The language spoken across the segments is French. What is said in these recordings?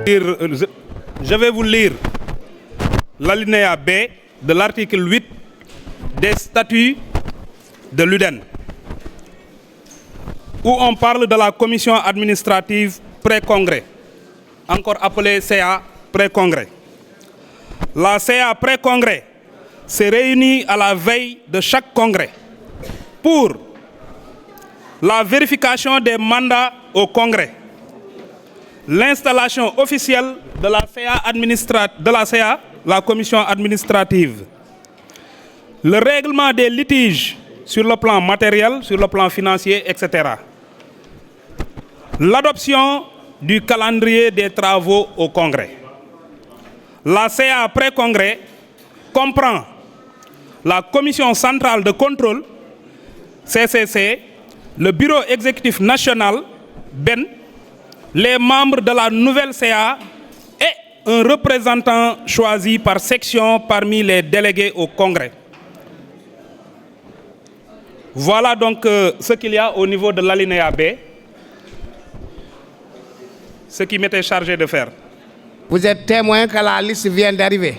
Je vais vous lire l'alinéa B de l'article 8 des statuts de l'UDEN, où on parle de la commission administrative pré-congrès, encore appelée CA pré-congrès. La CA pré-congrès se réunit à la veille de chaque congrès pour la vérification des mandats au congrès, l'installation officielle de la CA, la commission administrative, le règlement des litiges sur le plan matériel, sur le plan financier, etc. L'adoption du calendrier des travaux au congrès. La CA pré-congrès comprend la commission centrale de contrôle, CCC, le bureau exécutif national, BEN, les membres de la nouvelle CA et un représentant choisi par section parmi les délégués au congrès. Voilà donc ce qu'il y a au niveau de l'alinéa B, ce qui m'était chargé de faire. Vous êtes témoin que la liste vient d'arriver.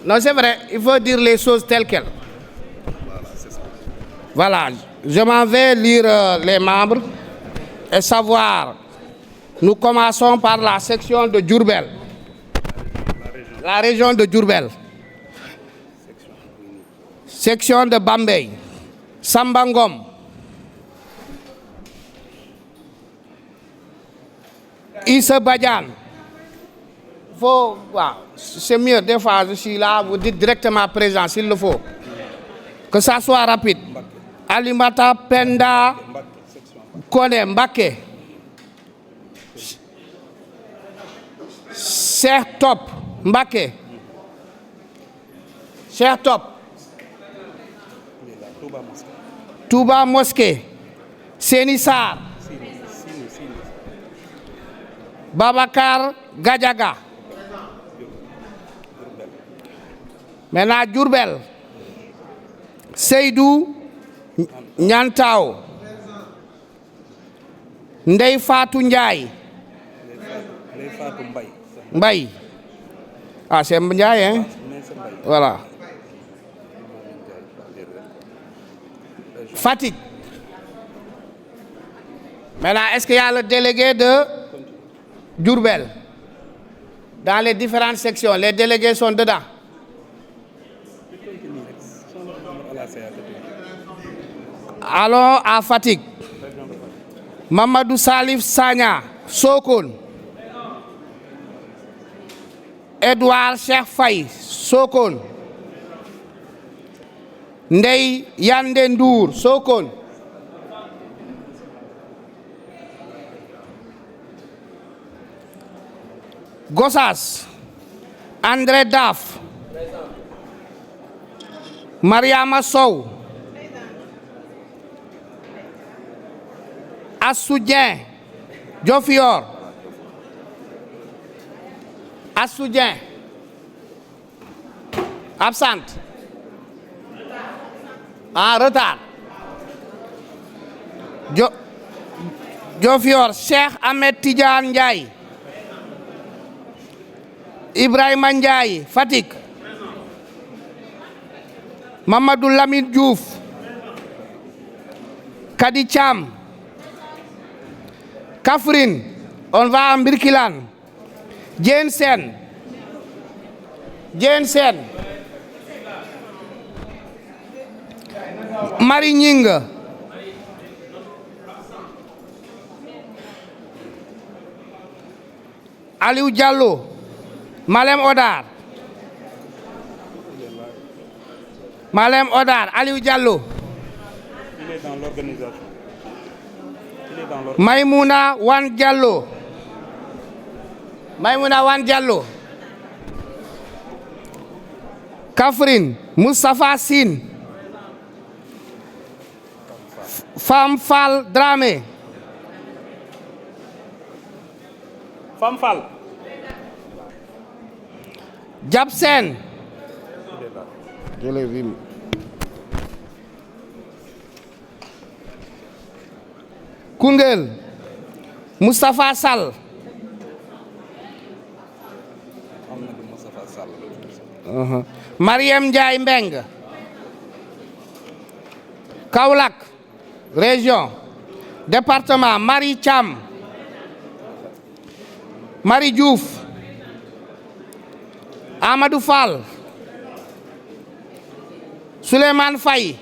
Non, c'est vrai, il faut dire les choses telles quelles. Voilà, c'est ça. Voilà, je m'en vais lire les membres et savoir. Nous commençons par la section de Diourbel. La région de Diourbel. Section de Bambey. Sambangom. Issa Badiane. C'est mieux, des fois je suis là, vous dites directement présent s'il le faut. Que ça soit rapide. Alimata Penda Kone Mbake. Cheikh Top Mbake. Cheikh Top. Touba Mosquée. Seni Sarr. Babacar Gadiaga. Maintenant Diourbel. Seydou Niantao. Ndeye Fatou Ndiaye. Mbaye. Ah, c'est Ndiaye, hein? Voilà. Fatick. Maintenant, est-ce qu'il y a le délégué de Diourbel? Dans les différentes sections, les délégués sont dedans. Allons à Fatick. Mamadou Salif Sagna, Sokone. Edouard Cheikh Faye, Sokone. Ndeye Yande Ndour, Sokone. Gossas. André Daf. Mariama Sow. Assou Dieng. Diofior. Assou Dieng. Absente. En retard. Diofior. Cheikh Ahmed Tidiane Ndiaye. Ibrahima Ndiaye, Fatick. Mamadou Lamine Diouf. Kadi Thiam. Kaffrine, on va à Birkilane. Diène Sène. Marie Nying. Aliou Diallo. Malem Odar. Aliou Diallo. Il est dans l'organisation. Maïmouna Wan Diallo. Kaffrine, Moustapha Sine. Fam Fall Dramé. Jabsen. Je l'ai vu. Koungheul. Moustapha Sall. Mariam Ndiaye Mbeng. Kaolack région. Département Marie Thiam. Marie Diouf. Amadou Fall. Souleymane Faye.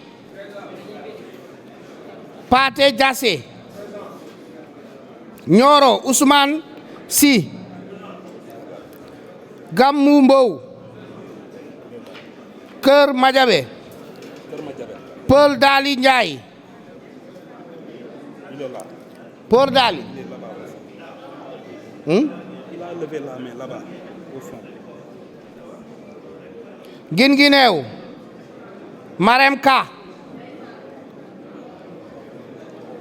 Pathé Diassé. Nioro Ousmane Sy. Gamou Mbow. Kër Madiabé. Paul Dali Ndiaye. Paul Dali. Il a levé la main là-bas, au fond. Guinguinéo. Marem Ka.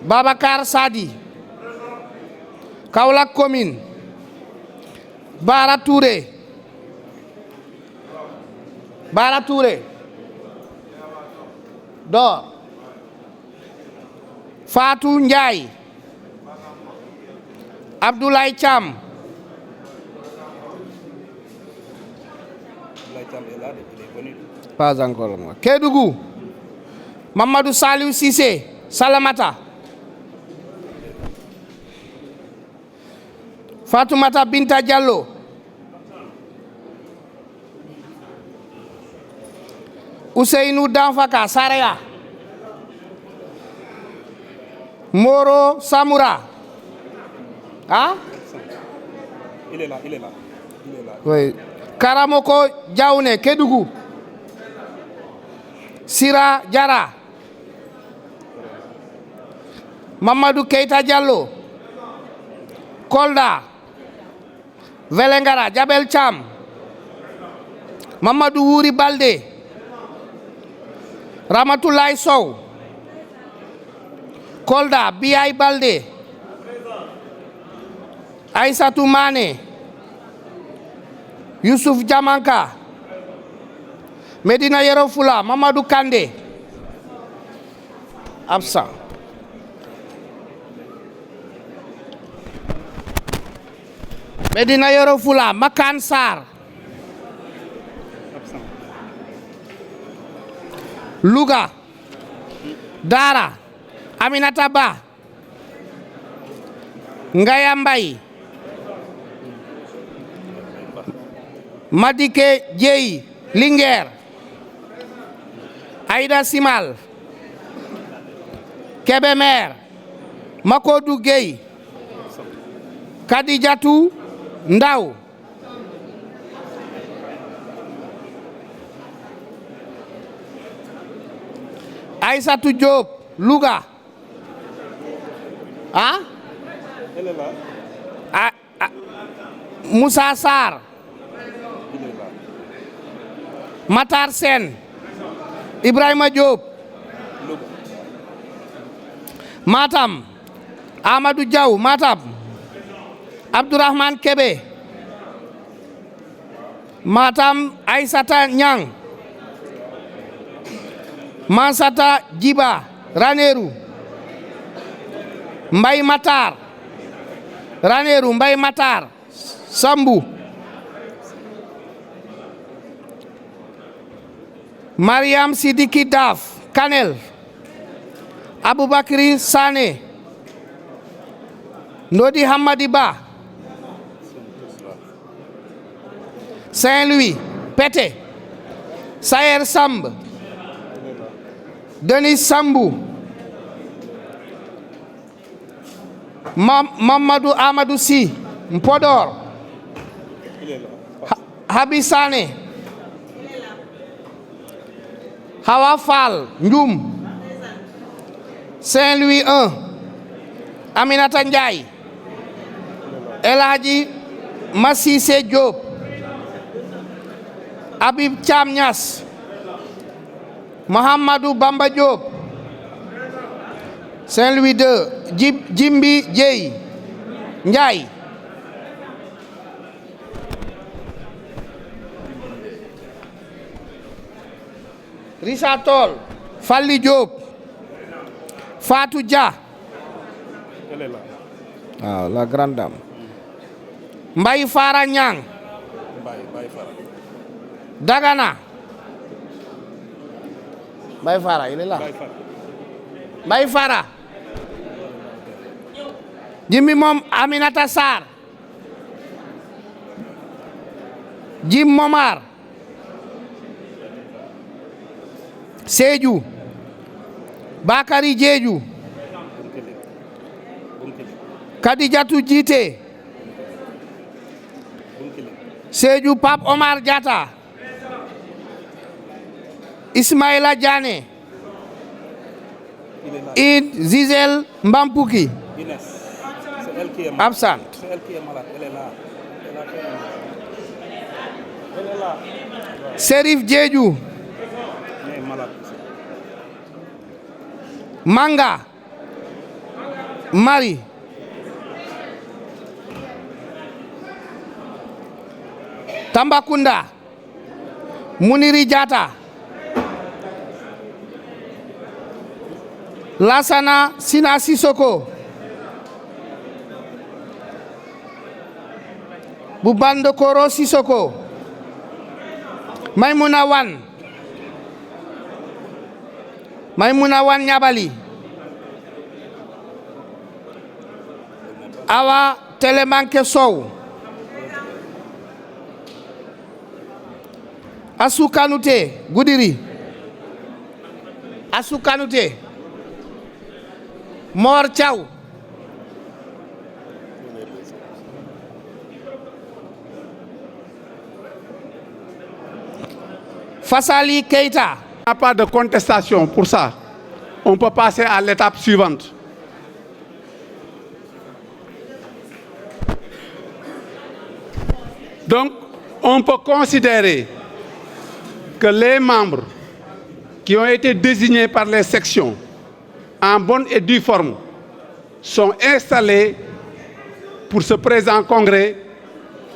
Babacar Sadi. Kaolack commune. Bara Touré. Bara Touré. Dor. Fatou Ndiaye. Abdoulaye Thiam. Pas encore moi. Kédougou. Mamadou Saliou Cissé. Salamata. Fatoumata Binta Diallo. Ousseynou Danfaka Saraya. Moro Samoura. Ah? Il est là. Oui. Karamoko Diaoune, Kédougou. Sira Diara. Mamadou Keita Diallo. Kolda. Velengara, Jabel Cham. Mamadou Wouri Balde. Ramatoulaye Sow. Kolda, Biaye Balde. Aïssatou Mané. Youssouf Diamanka. Medina Yoro Fula, Mamadou Kandé. Absent. Medina Yoro Fula, Makan Sarr. Louga. Dara. Aminata Ba. Ngaya Mbaye. Madike Dieye. Linguère. Aïda Simal. Kébémer. Makodou Gueye. Kadijatou Ndaw. Aïssatou Diop, Louga. Ah? Elle est là. Moussa Sarr. Il est là. Matar Sen. Ibrahima Diop. Matam. Amadou Diaw, Matam. Abdourahmane Kebe. Matam Aïssata Nyang. Mansata Djiba, Ranérou. Mbaye Matar. Ranérou, Mbaye Matar. Sambou. Mariam Sidiki Daf, Kanel. Aboubakri Sané. Nodi Hamadi Ba. Saint-Louis, Pété. Sayer Samb. Denis Sambou. Mamadou Amadou Sy, Mpodor. Habi Sané. Hawa Fall, Ndioum. Saint-Louis 1. Aminata Ndiaye. El Hadji Massissé Diop. Habib Thiam Niass. Mohamedou Bamba Diop. Saint-Louis 2. Jimbi Dieye Ndiaye. Richard Toll. Falli Diop. Fatou Dia. Elle est là. Ah, la grande dame. Mbaye Fara Niang. Mbaye Fara. Dagana. Baïfara, il est là. Baïfara. Jimmy Mom Aminata Sar. Jim Momar. Sejou. Bakari Djejou. Kadijatou Djité. Sejou Pape Omar Diatta. Ismaïla Diané. Id Zizel Mbampouki. Absent. C'est elle qui est malade, elle est là. Elle est là. Serif Djedjou. Elle est malade. Manga. Marie. Tambacounda. Mouniri Diatta. Lassana Sina Sissoko. Boubande Koro Sissoko. Maimouna Wan. Maimouna Wan Nyabali. Awa Telemanke Sow. Assou Kanouté Goudiri. Assou Kanouté. Mor Thiaw. Fassali Keita. Il n'y a pas de contestation pour ça. On peut passer à l'étape suivante. Donc, on peut considérer que les membres qui ont été désignés par les sections en bonne et due forme sont installés pour ce présent congrès.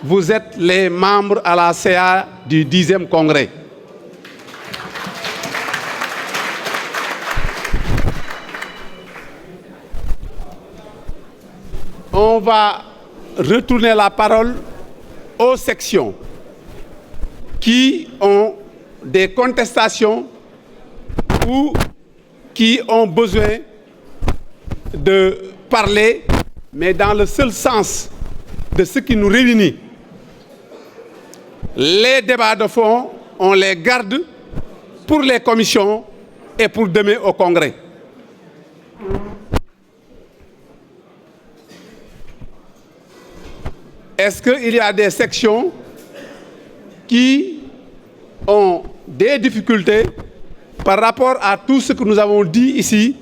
Vous êtes les membres à la CA du 10e congrès. On va retourner la parole aux sections qui ont des contestations ou qui ont besoin de parler, mais dans le seul sens de ce qui nous réunit. Les débats de fond, on les garde pour les commissions et pour demain au Congrès. Est-ce qu'il y a des sections qui ont des difficultés par rapport à tout ce que nous avons dit ici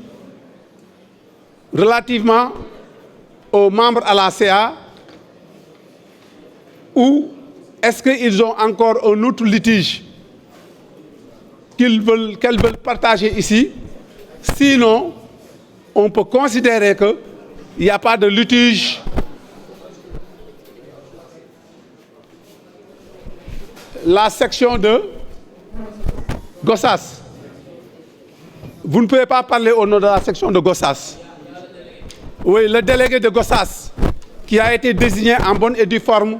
relativement aux membres à la CA, ou est-ce qu'ils ont encore un autre litige qu'elles veulent partager ici? Sinon, on peut considérer qu'il n'y a pas de litige. La section de Gossas. Vous ne pouvez pas parler au nom de la section de Gossas. Oui, le délégué de Gossas, qui a été désigné en bonne et due forme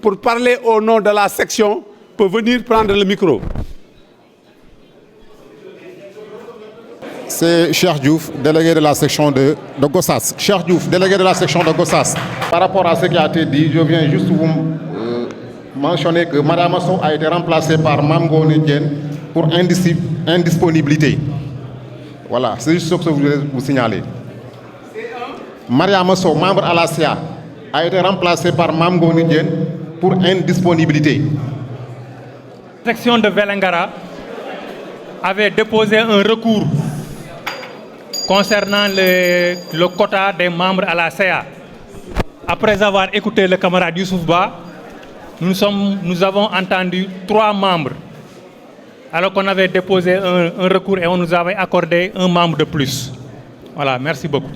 pour parler au nom de la section, peut venir prendre le micro. C'est Cheikh Diouf, délégué de la section de Gossas. Cheikh Diouf, délégué de la section de Gossas. Par rapport à ce qui a été dit, je viens juste vous mentionner que Mme Sow a été remplacée par Mamgo Ndien pour indisponibilité. Voilà, c'est juste ce que je voulais vous signaler. Mariama Sow, membre à la CA, a été remplacée par Mamgo Ndien pour indisponibilité. La section de Vélingara avait déposé un recours concernant le quota des membres à la CA. Après avoir écouté le camarade Youssouf Ba, nous avons entendu 3 membres, alors qu'on avait déposé un recours et on nous avait accordé un membre de plus. Voilà, merci beaucoup.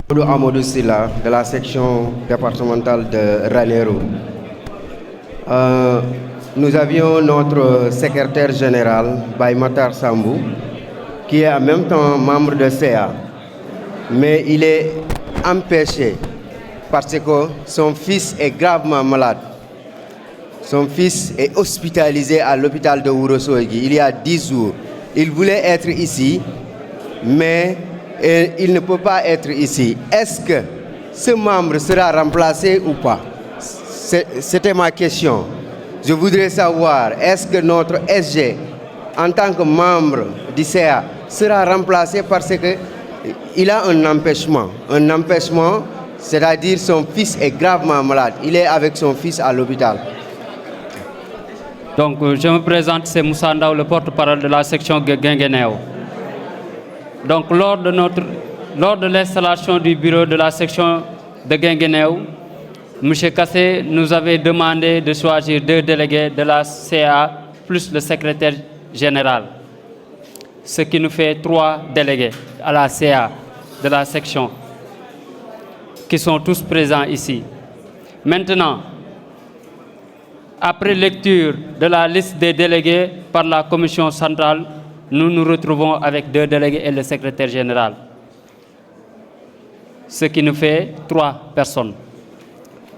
Amadou Silla, de la section départementale de Ranérou. Nous avions notre secrétaire général, Baïmatar Sambou, qui est en même temps membre de CA, mais il est empêché parce que son fils est gravement malade. Son fils est hospitalisé à l'hôpital de Ourossogui il y a 10 jours. Il voulait être ici, mais il ne peut pas être ici. Est-ce que ce membre sera remplacé ou pas? C'était ma question. Je voudrais savoir, est-ce que notre SG, en tant que membre du CA, sera remplacé parce qu'il a un empêchement. Un empêchement, c'est-à-dire son fils est gravement malade. Il est avec son fils à l'hôpital. Donc, je me présente, c'est Moussa Ndaw, le porte-parole de la section de Guinguinéo. Donc, lors de l'installation du bureau de la section de Guinguinéo, M. Kassé nous avait demandé de choisir 2 délégués de la CA plus le secrétaire général. Ce qui nous fait 3 délégués à la CA de la section, qui sont tous présents ici. Maintenant, après lecture de la liste des délégués par la commission centrale, nous nous retrouvons avec 2 délégués et le secrétaire général. Ce qui nous fait 3 personnes.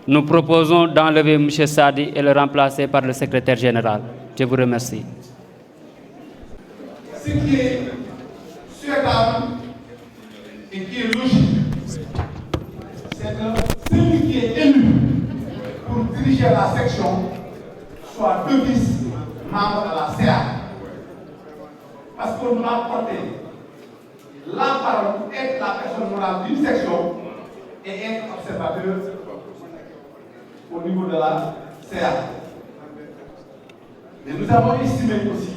Nous proposons d'enlever M. Sadi et le remplacer par le secrétaire général. Je vous remercie. Ce qui est souhaitable et qui est logique, c'est que celui qui est élu pour diriger la section soit d'office membre de la CA. Parce qu'on doit porter la parole, être la personne morale d'une section et être observateur au niveau de la CA. Mais nous avons estimé aussi,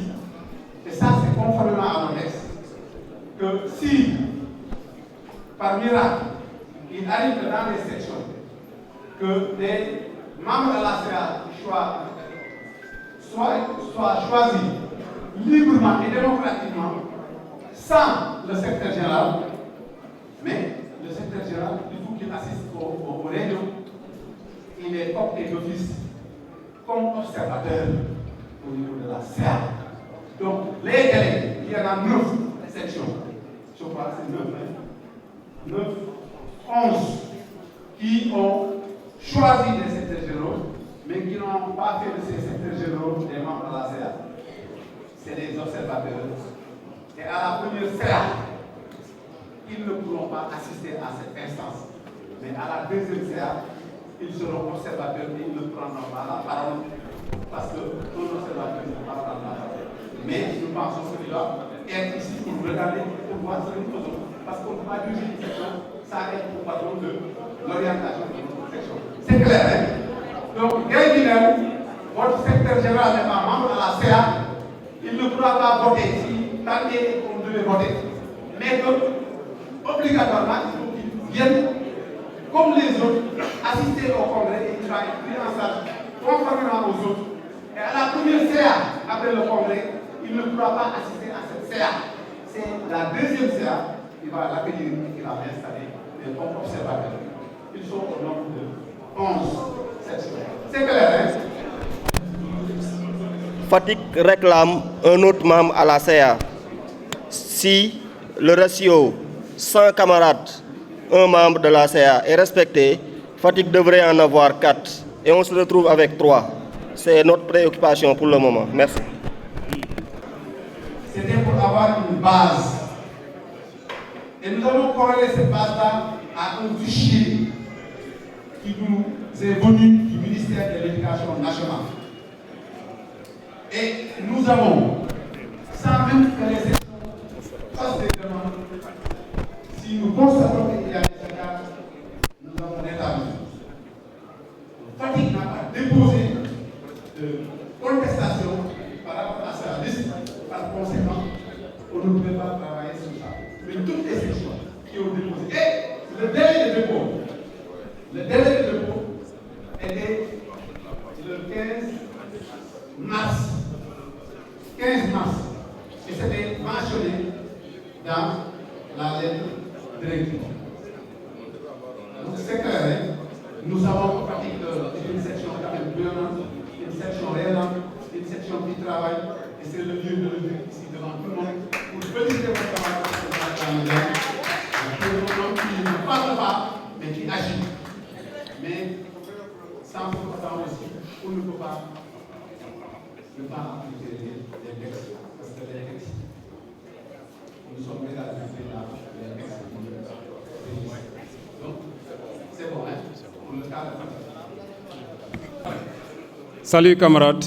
et ça c'est conformément à nos textes, que si, par miracle, il arrive dans les sections que des membres de la CA soient choisis librement et démocratiquement, sans le secrétaire général, mais le secrétaire général, il faut qu'il assiste aux réunions. Il est opté d'office comme observateur au niveau de la CA. Donc, les délégués, il y en a 9 sections. Je crois que c'est 9, 11 qui ont choisi des secrétaires généraux, mais qui n'ont pas fait de ces secrétaires généraux des membres de la CA. C'est des observateurs. Et à la première CA, ils ne pourront pas assister à cette instance. Mais à la deuxième CA, ils seront observateurs et ils ne prendront pas la parole parce que tout observateur ne peut pas prendre la parole. Mais nous pensons qu'il doit être ici pour regarder, pour voir ce que nous faisons. Parce qu'on ne peut pas diriger une section sans être au patron de l'orientation de notre section. C'est clair, hein? Donc, dès qu'il votre secrétaire général n'est pas membre de la CA, il ne pourra pas voter si tant qu'on devait voter. Mais que, obligatoirement, il faut qu'il vienne comme les autres, assister au congrès et il va être pris en charge conformément aux autres. Et à la première CA, après le congrès, il ne pourra pas assister à cette CA. C'est la deuxième CA, il va l'accueillir et il va l'installer comme observateur. Ils sont au nombre de 11 sections. C'est clair, hein? Fatick réclame un autre membre à la CA. Si le ratio 100 camarades, un membre de la CA est respecté, Fatick devrait en avoir 4 et on se retrouve avec 3. C'est notre préoccupation pour le moment. Merci. C'était pour avoir une base. Et nous allons corréler cette base-là à un fichier qui nous est venu du ministère de l'Éducation nationale. Et nous avons, sans même que les sections fassent des demandes, si nous constatons qu'il y a des écarts, nous avons établi. Fatick n'a pas déposé de contestation par rapport à sa liste. Par conséquent, on ne pouvait pas travailler sur ça. Mais toutes les sections qui ont déposé. Et le délai de dépôt était le 15 mars. 15 mars. Et c'était mentionné dans la lettre directive. Donc c'est clair, hein? Nous avons Fatick une section quand même violente, une section réelle, une section qui travaille, et c'est le lieu de le dire ici devant tout le monde pour féliciter votre camarade qui ne parle pas, mais qui agit. Mais sans pour autant aussi, on ne peut pas ne pas appliquer les textes, parce que les textes, nous sommes déjà habitués à les textes. Donc, c'est bon, hein, pour le cas de... Salut camarades.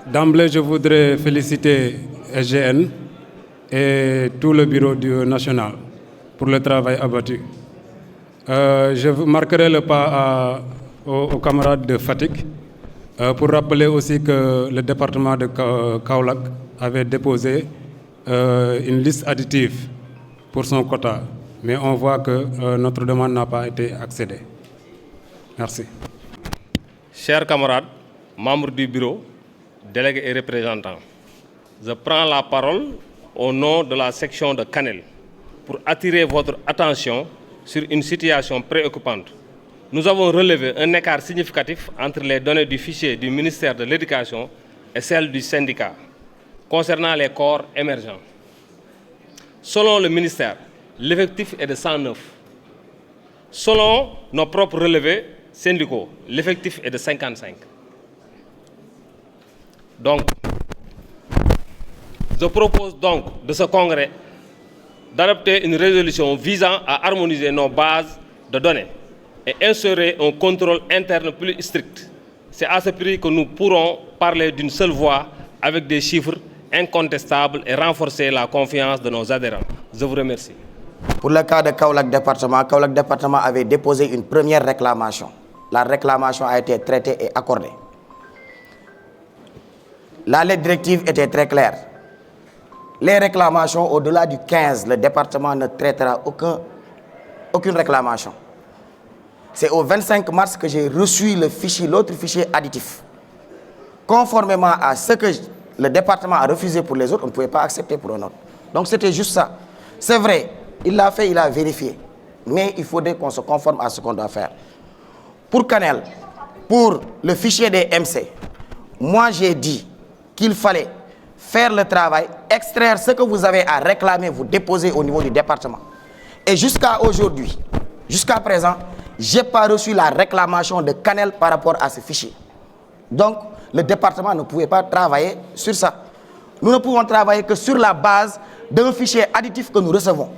D'emblée, je voudrais féliciter SGN et tout le bureau national pour le travail abattu. Je marquerai le pas aux camarades de Fatick pour rappeler aussi que le département de Kaolack avait déposé une liste additive pour son quota. Mais on voit que notre demande n'a pas été accédée. Merci. Chers camarades, membres du bureau, délégués et représentants, je prends la parole au nom de la section de Kanel pour attirer votre attention sur une situation préoccupante. Nous avons relevé un écart significatif entre les données du fichier du ministère de l'Éducation et celles du syndicat concernant les corps émergents. Selon le ministère, l'effectif est de 109. Selon nos propres relevés syndicaux, l'effectif est de 55. Donc, je propose donc de ce congrès d'adopter une résolution visant à harmoniser nos bases de données et instaurer un contrôle interne plus strict. C'est à ce prix que nous pourrons parler d'une seule voix avec des chiffres incontestables et renforcer la confiance de nos adhérents. Je vous remercie. Pour le cas de Kaolack département avait déposé une première réclamation. La réclamation a été traitée et accordée. La lettre directive était très claire. Les réclamations au-delà du 15, le département ne traitera aucune réclamation. C'est au 25 mars que j'ai reçu l'autre fichier additif. Conformément à ce que le département a refusé pour les autres, on ne pouvait pas accepter pour un autre. Donc c'était juste ça. C'est vrai, il l'a fait, il a vérifié. Mais il faudrait qu'on se conforme à ce qu'on doit faire. Pour Kanel, pour le fichier des MC, moi j'ai dit qu'il fallait faire le travail, extraire ce que vous avez à réclamer, vous déposer au niveau du département. Et jusqu'à aujourd'hui, jusqu'à présent, je n'ai pas reçu la réclamation de Kanel par rapport à ce fichier. Donc, le département ne pouvait pas travailler sur ça. Nous ne pouvons travailler que sur la base d'un fichier additif que nous recevons.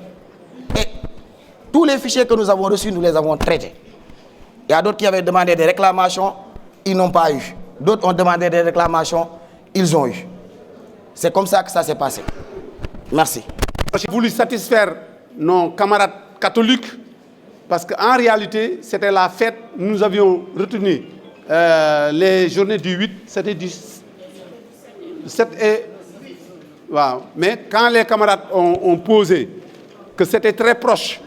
Et tous les fichiers que nous avons reçus, nous les avons traités. Il y a d'autres qui avaient demandé des réclamations, ils n'ont pas eu. D'autres ont demandé des réclamations, ils ont eu. C'est comme ça que ça s'est passé. Merci. J'ai voulu satisfaire nos camarades catholiques parce qu'en réalité, c'était la fête. Nous avions retenu les journées du 8, c'était du 7 et... Wow. Mais quand les camarades ont posé que c'était très proche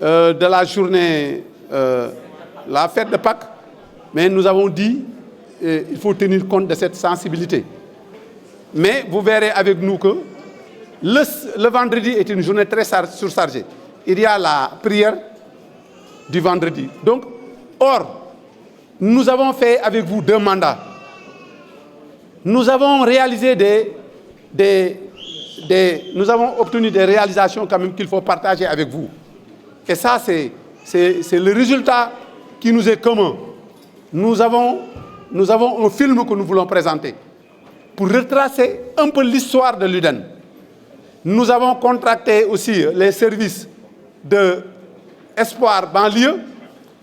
de la journée, la fête de Pâques, mais nous avons dit qu'il faut tenir compte de cette sensibilité. Mais vous verrez avec nous que le vendredi est une journée très surchargée. Il y a la prière du vendredi. Donc, or, nous avons fait avec vous 2 mandats. Nous avons réalisé nous avons obtenu des réalisations quand même qu'il faut partager avec vous. Et ça, c'est le résultat qui nous est commun. Nous avons un film que nous voulons présenter pour retracer un peu l'histoire de l'UDEN. Nous avons contracté aussi les services de Espoir banlieue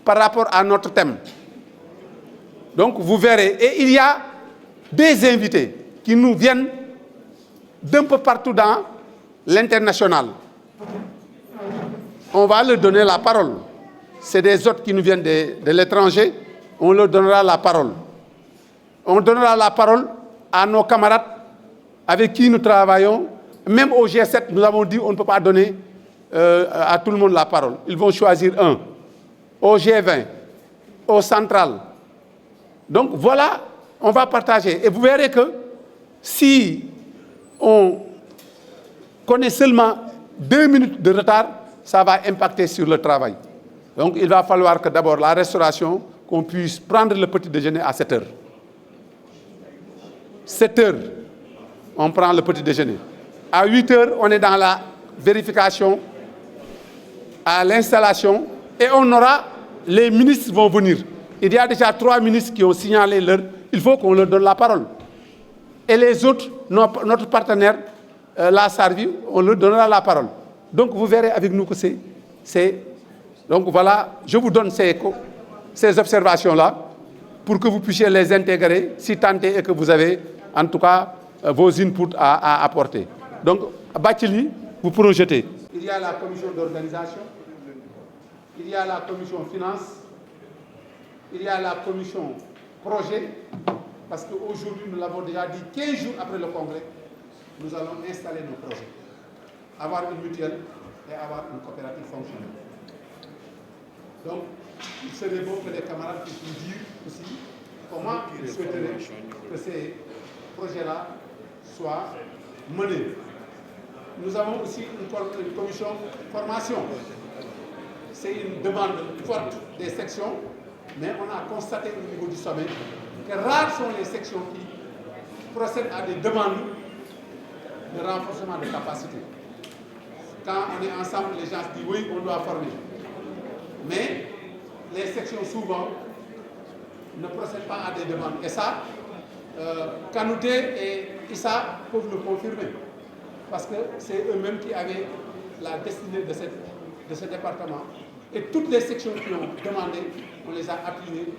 par rapport à notre thème. Donc vous verrez, et il y a des invités qui nous viennent d'un peu partout dans l'international. On va leur donner la parole. C'est des autres qui nous viennent de l'étranger, on leur donnera la parole. On donnera la parole à nos camarades avec qui nous travaillons. Même au G7, nous avons dit qu'on ne peut pas donner à tout le monde la parole. Ils vont choisir un. Au G20, au Central. Donc voilà, on va partager. Et vous verrez que si on connaît seulement 2 minutes de retard, ça va impacter sur le travail. Donc il va falloir que d'abord la restauration, qu'on puisse prendre le petit déjeuner à 7 heures. 7 heures, on prend le petit déjeuner. À 8 heures, on est dans la vérification, à l'installation, et on aura, les ministres vont venir. Il y a déjà 3 ministres qui ont signalé leur il faut qu'on leur donne la parole. Et les autres, notre partenaire, la SARVI, on leur donnera la parole. Donc vous verrez avec nous que c'est... Donc voilà, je vous donne ces observations-là pour que vous puissiez les intégrer, si tant est que vous avez, en tout cas, vos inputs à apporter. Donc, Bachili, vous projetez. Il y a la commission d'organisation, il y a la commission finance, il y a la commission projet, parce qu'aujourd'hui, nous l'avons déjà dit, 15 jours après le congrès, nous allons installer nos projets, avoir une mutuelle et avoir une coopérative fonctionnelle. Donc, il serait bon que les camarades puissent nous dire aussi comment ils souhaiteraient que ces projets-là soient menés. Nous avons aussi une commission formation. C'est une demande forte des sections, mais on a constaté au niveau du sommet que rares sont les sections qui procèdent à des demandes de renforcement de capacité. Quand on est ensemble, les gens se disent oui, on doit former. Mais les sections souvent ne procèdent pas à des demandes. Et ça, Kanouté et Issa peuvent le confirmer. Parce que c'est eux-mêmes qui avaient la destinée de ce département. Et toutes les sections qui ont demandé, on les a appuyées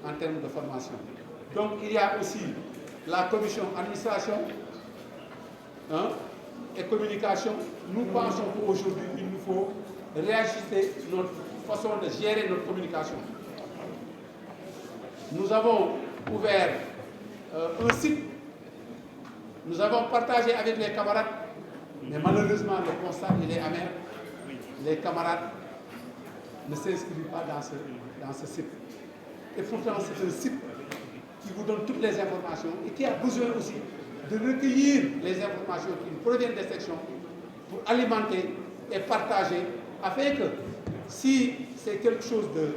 en termes de formation. Donc il y a aussi la commission administration et communication. Nous pensons qu'aujourd'hui, il nous faut réajuster notre façon de gérer notre communication. Nous avons ouvert un site, nous avons partagé avec les camarades, mais malheureusement le constat il est amer. Les camarades ne s'inscrivent pas dans ce site. Et pourtant c'est un site qui vous donne toutes les informations et qui a besoin aussi de recueillir les informations qui proviennent des sections pour alimenter et partager afin que si c'est quelque chose de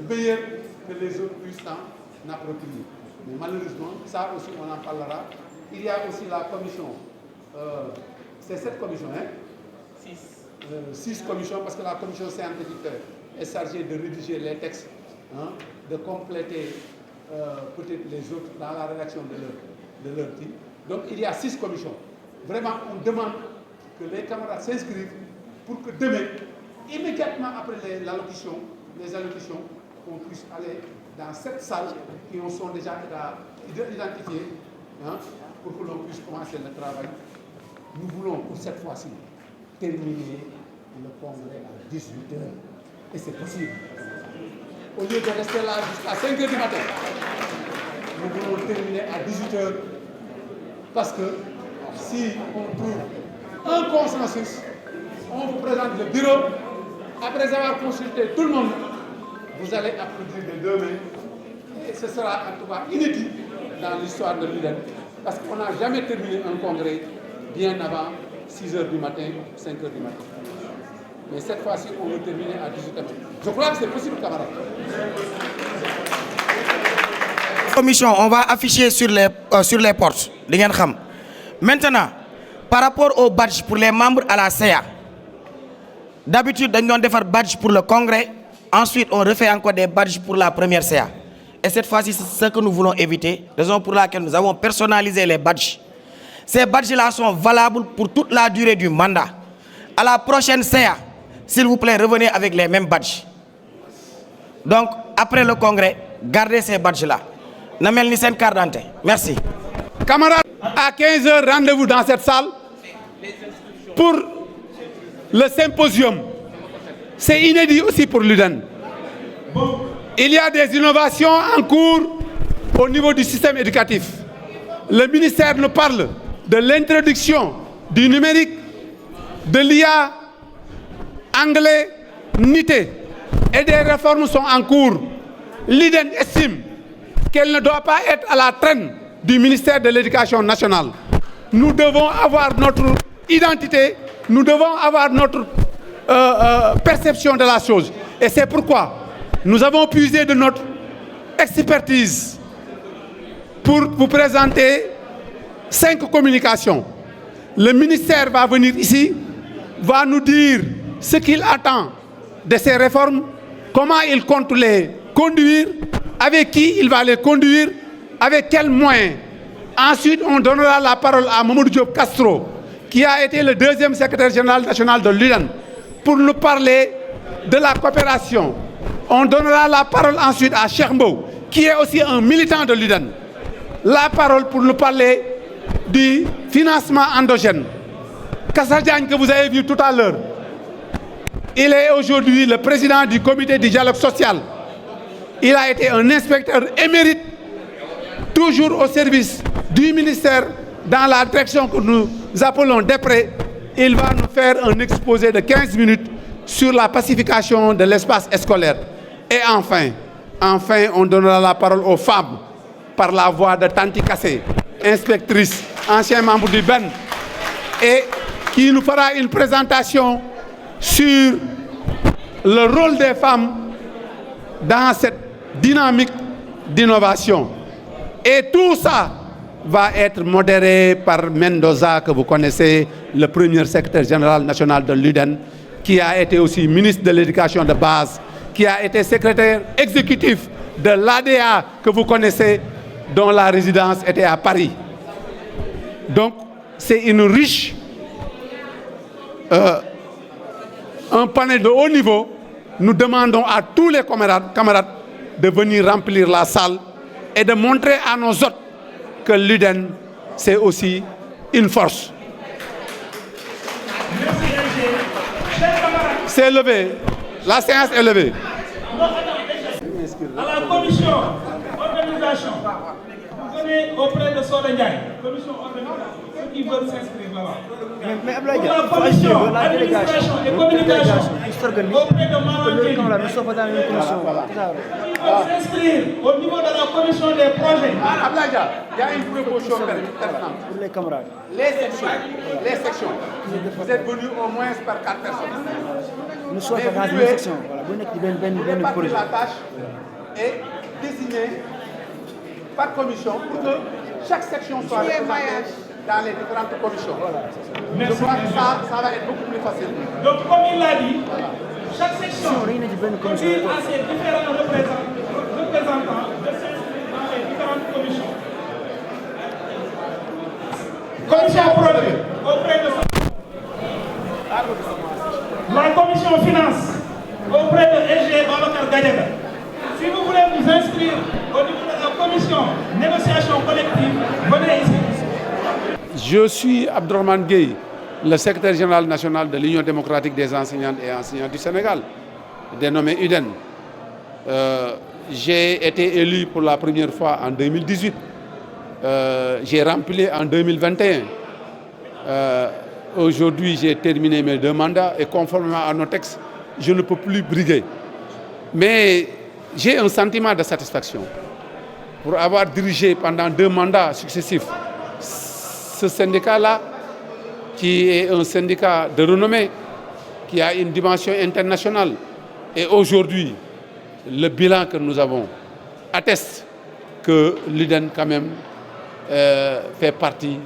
meilleur, que les autres puissent s'en approprier. Mais malheureusement, ça aussi on en parlera. Il y a aussi la commission, c'est cette commission, hein? 6 commissions, parce que la commission scientifique est chargée de rédiger les textes, hein, de compléter peut-être les autres dans la rédaction de leur titre. Donc il y a 6 commissions. Vraiment, on demande que les camarades s'inscrivent pour que demain, immédiatement après les allocutions, on puisse aller dans cette salle qui sont déjà identifiées, hein, pour que l'on puisse commencer le travail. Nous voulons pour cette fois-ci terminer le congrès à 18h. Et c'est possible. Au lieu de rester là jusqu'à 5h du matin, nous voulons terminer à 18h. Parce que si on trouve un consensus, on vous présente le bureau. Après avoir consulté tout le monde, vous allez applaudir de 2 mains. Et ce sera en tout cas inédit dans l'histoire de l'UDEN. Parce qu'on n'a jamais terminé un congrès bien avant 6h du matin, 5h du matin. Mais cette fois-ci, on veut terminer à 18h. Je crois que c'est possible, camarades. Commission, on va afficher sur les portes. Maintenant, par rapport au badge pour les membres à la CA, d'habitude, on doit faire badge pour le congrès. Ensuite, on refait encore des badges pour la première CA. Et cette fois-ci, c'est ce que nous voulons éviter. Raison pour laquelle nous avons personnalisé les badges. Ces badges-là sont valables pour toute la durée du mandat. À la prochaine CA, s'il vous plaît, revenez avec les mêmes badges. Donc, après le congrès, gardez ces badges-là. Namel Nissen Cardante. Merci. Camarades, à 15h, rendez-vous dans cette salle pour le symposium. C'est inédit aussi pour l'UDEN. Il y a des innovations en cours au niveau du système éducatif. Le ministère nous parle de l'introduction du numérique, de l'IA, anglais, NITE, et des réformes sont en cours. L'UDEN estime qu'elle ne doit pas être à la traîne du ministère de l'Éducation nationale. Nous devons avoir notre identité, nous devons avoir notre perception de la chose. Et c'est pourquoi nous avons puisé de notre expertise pour vous présenter 5 communications. Le ministère va venir ici, va nous dire ce qu'il attend de ces réformes, comment il compte les conduire, avec qui il va les conduire avec quels moyens. Ensuite, on donnera la parole à Mamadou Diop Castro, qui a été le deuxième secrétaire général national de l'UDEN, pour nous parler de la coopération. On donnera la parole ensuite à Cheikh Mbow, qui est aussi un militant de l'UDEN. La parole pour nous parler du financement endogène. Kassar Diagne, que vous avez vu tout à l'heure, il est aujourd'hui le président du comité du dialogue social. Il a été un inspecteur émérite, toujours au service du ministère dans la direction que nous appelons DEPRE. Il va nous faire un exposé de 15 minutes sur la pacification de l'espace scolaire. Et enfin, on donnera la parole aux femmes par la voix de Tanti Kassé, inspectrice, ancien membre du BEN, et qui nous fera une présentation sur le rôle des femmes dans cette dynamique d'innovation. Et tout ça va être modéré par Mendoza, que vous connaissez, le premier secrétaire général national de l'UDEN, qui a été aussi ministre de l'éducation de base, qui a été secrétaire exécutif de l'ADA, que vous connaissez, dont la résidence était à Paris. Donc, c'est une riche, un panel de haut niveau. Nous demandons à tous les camarades de venir remplir la salle et de montrer à nos hôtes que l'UDEN, c'est aussi une force. C'est levé. La séance est levée. À la commission organisation, vous venez auprès de Soda Ndiaye, commission organisation, ceux qui veulent s'inscrire là-bas. Pour la commission administration et communication, auprès de Malandé, qui veulent s'inscrire au niveau de la commission des projets. Ablaïa, il y a une proposition pertinente. Pour les camarades. Les sections. Vous êtes venus au moins par 4 personnes. Nous sommes dans une section. Voilà, vous êtes répartir la tâche et désigner par commission pour que chaque section soit représentée dans les différentes commissions. Voilà, je crois que ça va être beaucoup plus facile. Donc, comme il l'a dit, chaque section conduit à ses différents représentants de s'inscrire dans les différentes commissions. Commission projet auprès de la commission finance auprès de SG Babacar Gadiaga. Si vous voulez vous inscrire au niveau de la commission négociation collective, venez ici. Je suis Abdourahmane Gueye, le secrétaire général national de l'Union démocratique des enseignantes et enseignants du Sénégal, dénommé UDEN. J'ai été élu pour la première fois en 2018. J'ai rempli en 2021. Aujourd'hui, j'ai terminé mes 2 mandats et conformément à nos textes, je ne peux plus briguer. Mais j'ai un sentiment de satisfaction pour avoir dirigé pendant 2 mandats successifs ce syndicat-là, qui est un syndicat de renommée, qui a une dimension internationale. Et aujourd'hui, le bilan que nous avons atteste que l'UDEN quand même fait partie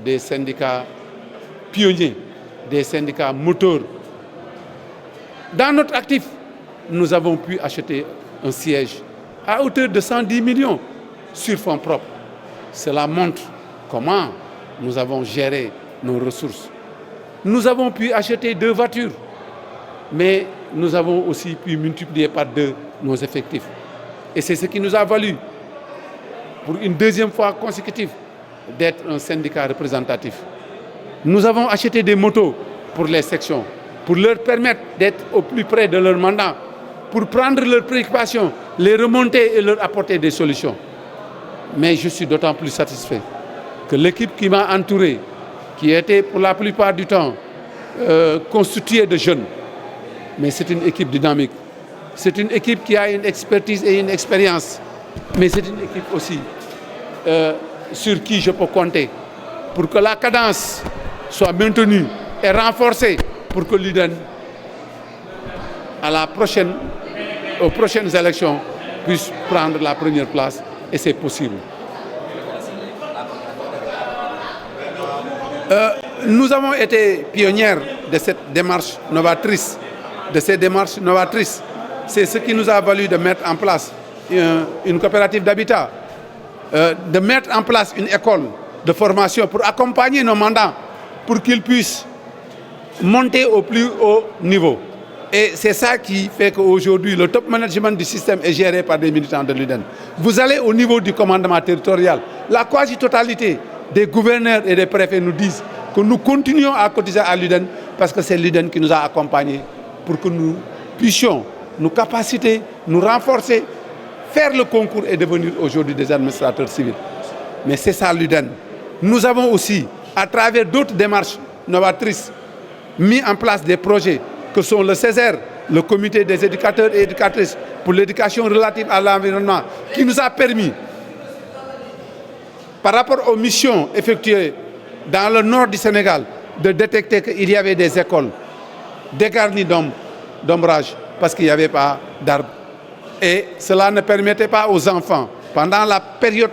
des syndicats pionniers, des syndicats moteurs. Dans notre actif, nous avons pu acheter un siège à hauteur de 110 millions sur fonds propres. Cela montre comment nous avons géré nos ressources. Nous avons pu acheter 2 voitures, mais nous avons aussi pu multiplier par 2 nos effectifs. Et c'est ce qui nous a valu, pour une 2e fois consécutive, d'être un syndicat représentatif. Nous avons acheté des motos pour les sections, pour leur permettre d'être au plus près de leur mandat, pour prendre leurs préoccupations, les remonter et leur apporter des solutions. Mais je suis d'autant plus satisfait que l'équipe qui m'a entouré, qui était pour la plupart du temps constituée de jeunes, mais c'est une équipe dynamique. C'est une équipe qui a une expertise et une expérience, mais c'est une équipe aussi sur qui je peux compter pour que la cadence soit maintenue et renforcée pour que l'UDEN, aux prochaines élections, puisse prendre la première place, et c'est possible. Nous avons été pionnières de cette démarche novatrice, C'est ce qui nous a valu de mettre en place une coopérative d'habitat. de mettre en place une école de formation pour accompagner nos mandants, pour qu'ils puissent monter au plus haut niveau. Et c'est ça qui fait qu'aujourd'hui, le top management du système est géré par des militants de l'UDEN. Vous allez au niveau du commandement territorial, la quasi-totalité des gouverneurs et des préfets nous disent que nous continuons à cotiser à l'UDEN parce que c'est l'UDEN qui nous a accompagnés pour que nous puissions nous capaciter, nous renforcer, faire le concours et devenir aujourd'hui des administrateurs civils. Mais c'est ça l'UDEN. Nous avons aussi, à travers d'autres démarches novatrices, mis en place des projets que sont le CESER, le comité des éducateurs et éducatrices pour l'éducation relative à l'environnement, qui nous a permis, par rapport aux missions effectuées dans le nord du Sénégal, de détecter qu'il y avait des écoles dégarnies d'ombrage parce qu'il n'y avait pas d'arbres. Et cela ne permettait pas aux enfants, pendant la période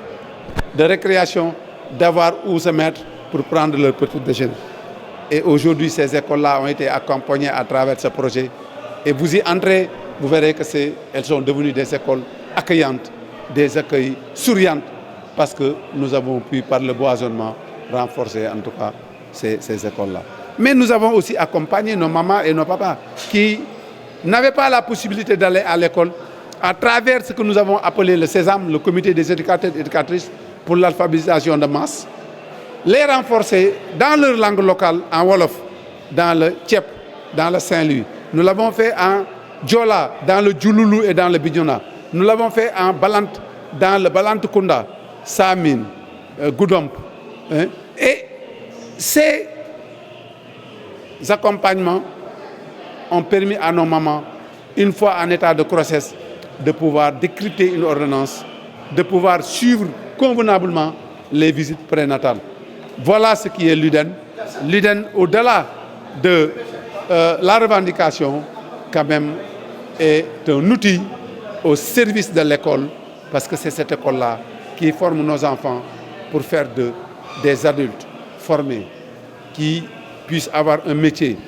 de récréation, d'avoir où se mettre pour prendre leur petit déjeuner. Et aujourd'hui, ces écoles-là ont été accompagnées à travers ce projet. Et vous y entrez, vous verrez qu'elles sont devenues des écoles accueillantes, des accueils souriantes, parce que nous avons pu, par le boisonnement, renforcer en tout cas ces écoles-là. Mais nous avons aussi accompagné nos mamans et nos papas qui n'avaient pas la possibilité d'aller à l'école à travers ce que nous avons appelé le SESAM, le comité des éducateurs et éducatrices pour l'alphabétisation de masse, les renforcer dans leur langue locale, en Wolof, dans le Tchep, dans le Saint-Louis. Nous l'avons fait en Djola, dans le Djouloulou et dans le Bignona. Nous l'avons fait en Balant, dans le Balantukunda, Samin, Goudomp. Et ces accompagnements ont permis à nos mamans, une fois en état de grossesse, de pouvoir décrypter une ordonnance, de pouvoir suivre convenablement les visites prénatales. Voilà ce qui est l'UDEN. L'UDEN, au-delà de la revendication, quand même, est un outil au service de l'école, parce que c'est cette école-là qui forme nos enfants pour faire des adultes formés, qui puissent avoir un métier,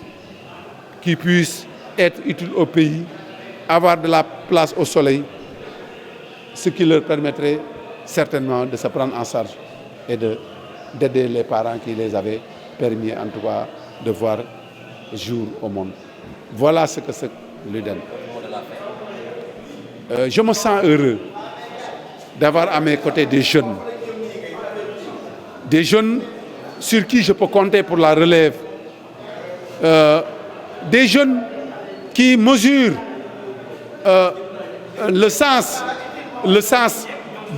qui puissent être utiles au pays, avoir de la place au soleil, ce qui leur permettrait certainement de se prendre en charge et d'aider les parents qui les avaient permis en tout cas de voir jour au monde. Voilà ce que c'est l'UDEN. Je me sens heureux d'avoir à mes côtés des jeunes sur qui je peux compter pour la relève, des jeunes qui mesurent le sens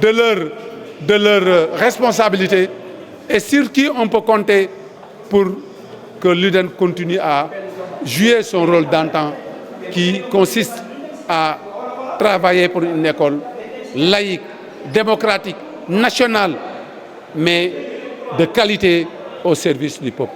de leur responsabilité et sur qui on peut compter pour que l'UDEN continue à jouer son rôle d'antan qui consiste à travailler pour une école laïque, démocratique, nationale, mais de qualité au service du peuple.